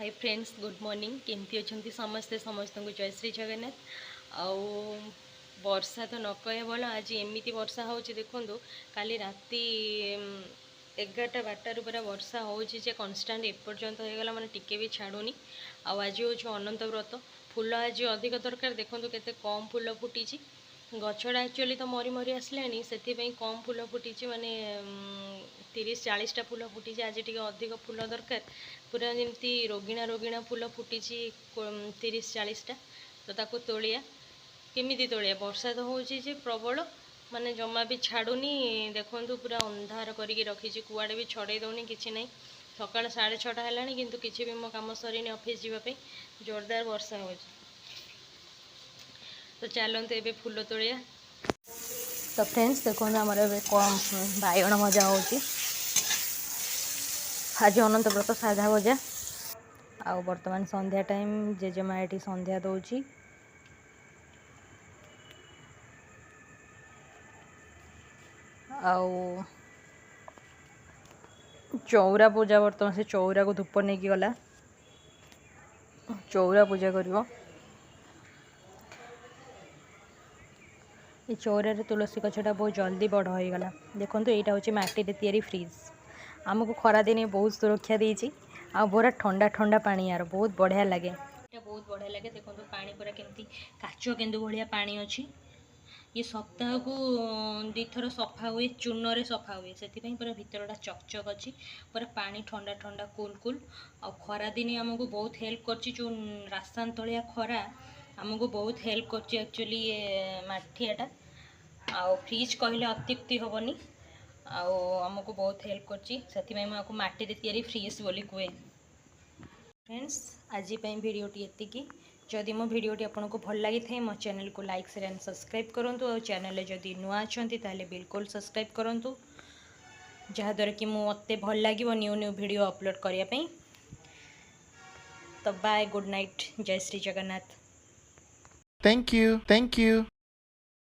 Hi friends, good morning. केमती अच्छा समस्ते? समस्त को जय श्री जगन्नाथ। आउ वर्षा तो न कहे भल, आज एमती वर्षा हो देखु। काली राति 11-12 पूरा वर्षा हो कन्स्टाट एपर्यंत हो गला, मैंने टिके भी छाड़ूनी। आज हूँ अनंत व्रत। फुल आज अधिक दरकार। देखो केते कम फुल फुटी। गछड़ा एक्चुअली तो मरी मरी आसलानी, से कम फुल फुटी। माने 30-40टा फुल फुटी। आज टी अधिक फुल दरकार। पूरा जमती रोगिणा रोगिणा फुल फुटी 30-40टा। तो ताको तोलिया केमिति तोलिया? वर्षा तो हो प्रबल, माने जमा भी छाड़ूनी। देखु पूरा अंधार करके रखी, कुआड़े भी छड़े दौनी कि ना। सकाल 6:30 है किंतु किसी भी मो काम सरीनी ऑफिस जावाई। जोरदार वर्षा हो। तो चलते एबे फूल तोड़िया। तो फ्रेंड्स देखो आमर कम बाइगण भजा हो। आज अनंत व्रत साधा भजा। आउ बर्तमान संध्या टाइम, जेजेमा ये संध्या दौची। आउ चौरा पूजा, बर्तमान से चौरा को धूप नहीं गला। चौरा पूजा करिवो। ये चौरे तुलसी गछटा बहुत जल्दी बड़ हो गला। देखो यहाँ हूँ माटी तैयारी फ्रिज। आमको खरा दिन बहुत सुरक्षा देती। आ पूरा ठंडा ठंडा पानी, यार बहुत बढ़िया लगे। ये बहुत बढ़िया लगे। देखो पानी पूरा केमती काच केन्दु भाया पानी अच्छी। ये सप्ताह को 2 थर सफा हुए, चून रे सफा हुए। से पूरा भितरटा चकचक अच्छी। पूरा पानी ठंडा ठंडा कूल कूल। आ खरा दिन आमको बहुत हेल्प कर जो रास्तान तलिया खरा आमको बहुत हेल्प कर एक्चुअली ये माठियाटा। आउ फ्रिज कहले अत्युक्ति हेनी। आमको बहुत हेल्प कर माटी तैयारी फ्रिज बोली कहे। फ्रेंड्स आज भिडियोटी एतिकी। जदि मो भिडियोटी आपको भल लगी था, मो चैनल को लाइक शेयर एंड सब्सक्राइब करूँ। और चैनल जदि नुआ अच्छा ताले बिल्कुल सब्सक्राइब करूँ, जहाँद्वारा कि मते भल लगे न्यू न्यू वीडियो अपलोड करने। तो बाय, गुड नाइट, जय श्री जगन्नाथ। Thank you.